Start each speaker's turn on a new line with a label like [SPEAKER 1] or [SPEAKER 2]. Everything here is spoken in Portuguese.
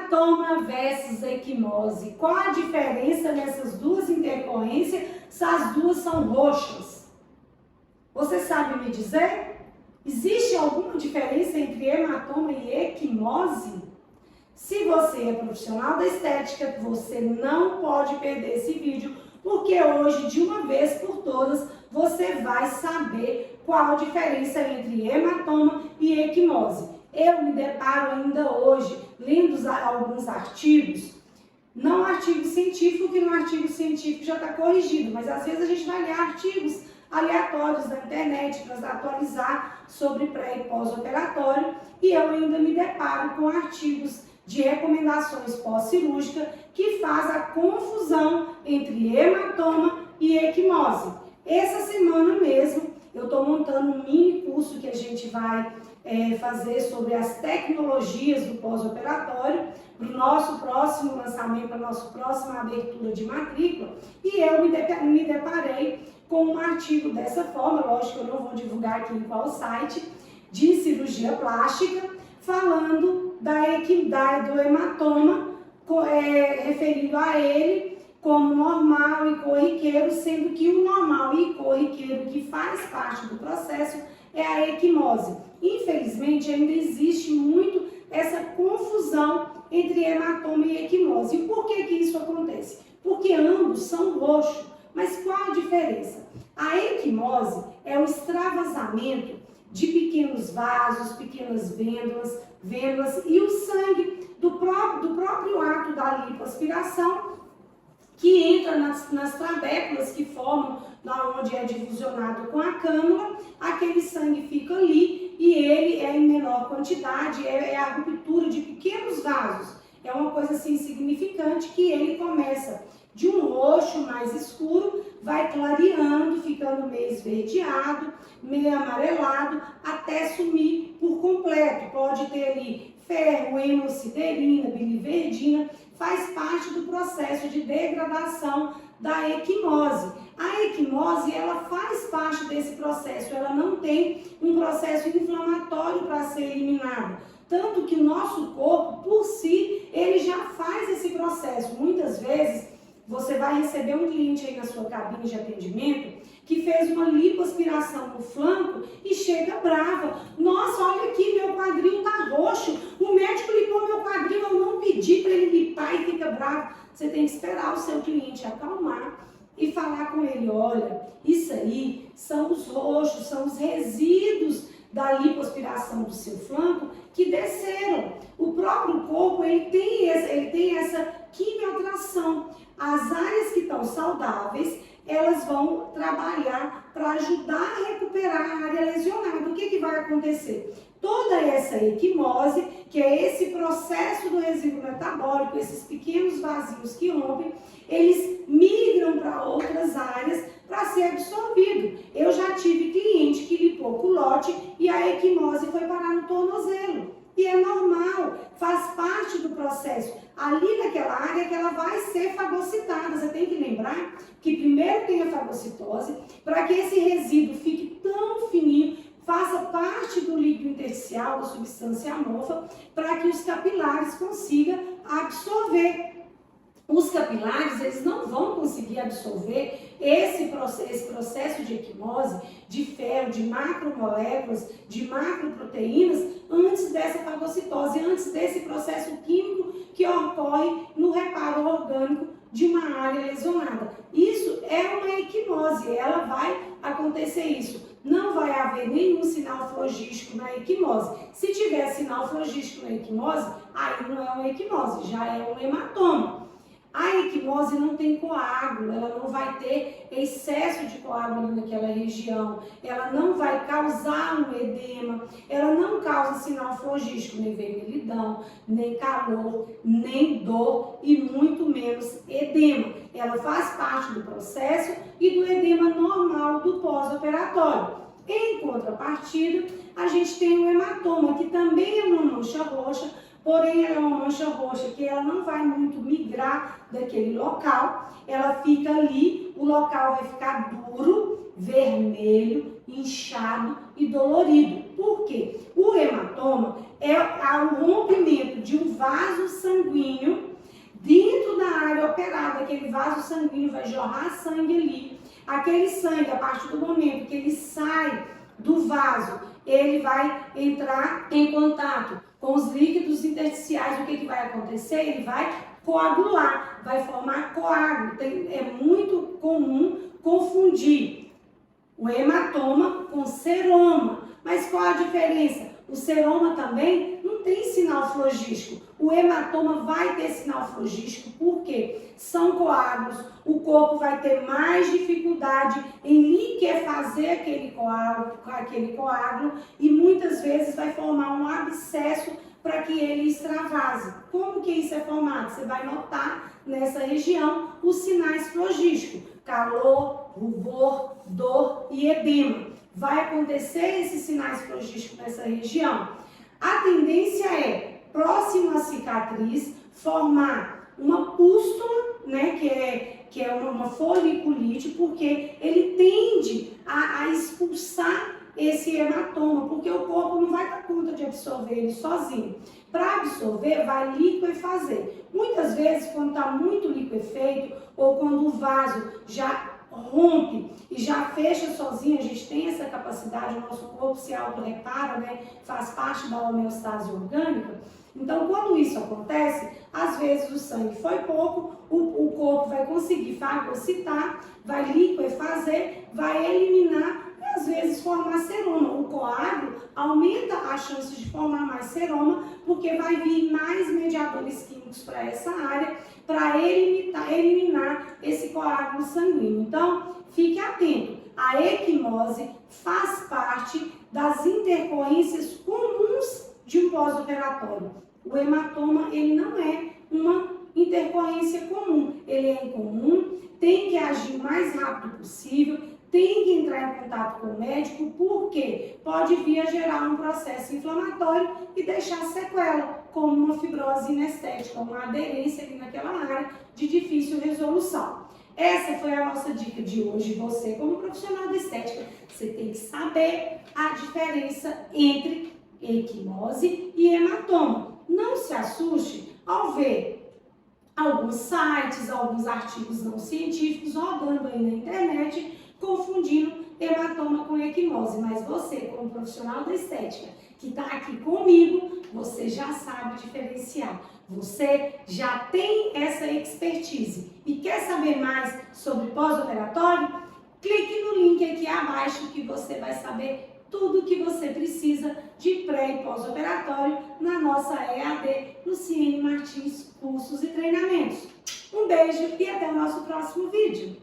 [SPEAKER 1] Hematoma versus equimose. Qual a diferença nessas duas intercorrências se as duas são roxas? Você sabe me dizer? Existe alguma diferença entre hematoma e equimose? Se você é profissional da estética, você não pode perder esse vídeo, porque hoje, de uma vez por todas, você vai saber qual a diferença entre hematoma e equimose. Eu me deparo ainda hoje, lendo alguns artigos, não artigo científico, que no artigo científico já está corrigido, mas às vezes a gente vai ler artigos aleatórios da internet para atualizar sobre pré e pós-operatório, e eu ainda me deparo com artigos de recomendações pós-cirúrgica que faz a confusão entre hematoma e equimose. Essa semana mesmo eu estou montando um mini curso que a gente vai fazer sobre as tecnologias do pós-operatório para o nosso próximo lançamento, para a nossa próxima abertura de matrícula, e eu me deparei com um artigo dessa forma, lógico que eu não vou divulgar aqui em qual site, de cirurgia plástica, falando do hematoma, referindo a ele como normal e corriqueiro, sendo que o normal e corriqueiro que faz parte do processo é a equimose. Infelizmente, ainda existe muito essa confusão entre hematoma e equimose. E por que isso acontece? Porque ambos são roxos. Mas qual a diferença? A equimose é o extravasamento de pequenos vasos, pequenas vênulas e o sangue do próprio ato da lipoaspiração, que entra nas trabéculas que formam onde é difusionado com a cânula. Aquele sangue fica ali e ele é em menor quantidade, é a ruptura de pequenos vasos. É uma coisa assim insignificante, que ele começa de um roxo mais escuro, vai clareando, ficando meio esverdeado, meio amarelado, até sumir por completo. Pode ter ali ferro, hemosiderina, biliverdina, faz parte do processo de degradação da equimose. A equimose, ela faz parte desse processo, ela não tem um processo inflamatório para ser eliminado. Tanto que o nosso corpo, por si, ele já faz esse processo. Muitas vezes, você vai receber um cliente aí na sua cabine de atendimento que fez uma lipoaspiração no flanco e chega brava. Nossa, olha aqui, meu quadril tá roxo. O médico limpou meu quadril, eu não pedi para ele limpar, e fica bravo. Você tem que esperar o seu cliente acalmar e falar com ele: olha, isso aí são os roxos, são os resíduos da lipoaspiração do seu flanco que desceram. O próprio corpo, ele tem essa quimiotração. As áreas que estão saudáveis, elas vão trabalhar para ajudar a recuperar a área lesionada. O que vai acontecer? Toda essa equimose, que é esse processo do resíduo metabólico, esses pequenos vasinhos que rompem, eles migram para outras áreas para ser absorvido. Eu já tive cliente que lipou culote e a equimose foi parar no tornozelo. E é normal, faz parte do processo. Ali naquela área que ela vai ser fagocitada. Você tem que lembrar que primeiro tem a fagocitose, para que esse resíduo fique tão fininho, faça parte do líquido intersticial, da substância amorfa, para que os capilares consigam absorver. Os capilares, eles não vão conseguir absorver esse processo de equimose, de ferro, de macromoléculas, de macroproteínas, antes dessa fagocitose, antes desse processo químico que ocorre no reparo orgânico de uma área lesionada. Isso é uma equimose, ela vai acontecer isso. Não vai haver nenhum sinal flogístico na equimose. Se tiver sinal flogístico na equimose, aí não é uma equimose, já é um hematoma. A equimose não tem coágulo, ela não vai ter excesso de coágulo naquela região, ela não vai causar um edema, ela não causa sinal flogístico, nem vermelhidão, nem calor, nem dor e muito menos edema. Ela faz parte do processo e do edema normal do pós-operatório. Em contrapartida, a gente tem o hematoma, que também é uma mancha roxa, porém ela é uma mancha roxa que ela não vai muito migrar daquele local, ela fica ali, o local vai ficar duro, vermelho, inchado e dolorido. Por quê? O hematoma é o rompimento de um vaso sanguíneo sanguíneo dentro da área operada. Aquele vaso sanguíneo vai jorrar sangue ali. Aquele sangue, a partir do momento que ele sai do vaso, ele vai entrar em contato com os líquidos intersticiais. O que vai acontecer? Ele vai coagular, vai formar coágulo. É muito comum confundir o hematoma com seroma. Mas qual a diferença? O seroma também não tem sinal flogístico. O hematoma vai ter sinal flogístico, porque são coágulos. O corpo vai ter mais dificuldade em liquefazer aquele coágulo e muitas vezes vai formar um abscesso para que ele extravase. Como que isso é formado? Você vai notar nessa região os sinais flogísticos: calor, rubor, dor e edema. Vai acontecer esses sinais flogísticos nessa região. A tendência é, próximo à cicatriz, formar uma pústula, né, que é uma foliculite, porque ele tende a expulsar esse hematoma, porque o corpo não vai dar conta de absorver ele sozinho. Para absorver, vai liquefazer. Muitas vezes, quando está muito liquefeito, ou quando o vaso já rompe e já fecha sozinho, a gente tem essa capacidade, o nosso corpo se auto-repara, né? Faz parte da homeostase orgânica. Então, quando isso acontece, às vezes o sangue foi pouco, o corpo vai conseguir fagocitar, vai liquefazer, vai eliminar e às vezes formar seroma. O coágulo aumenta as chances de formar mais seroma, porque vai vir mais mediadores químicos para essa área, para eliminar esse coágulo sanguíneo. Então, fique atento. A equimose faz parte das intercorrências comuns de um pós-operatório. O hematoma, ele não é uma intercorrência comum. Ele é incomum, tem que agir o mais rápido possível, tem que entrar em contato com o médico, porque pode vir a gerar um processo inflamatório e deixar sequela, como uma fibrose inestética, uma aderência ali naquela área de difícil resolução. Essa foi a nossa dica de hoje. Você, como profissional da estética, você tem que saber a diferença entre equimose e hematoma. Não se assuste ao ver alguns sites, alguns artigos não científicos rodando aí na internet, confundindo hematoma com equimose. Mas você, como profissional da estética, que está aqui comigo, você já sabe diferenciar. Você já tem essa expertise e quer saber mais sobre pós-operatório? Clique no link aqui abaixo que você vai saber tudo o que você precisa de pré e pós-operatório na nossa EAD, no Ciene Martins Cursos e Treinamentos. Um beijo e até o nosso próximo vídeo.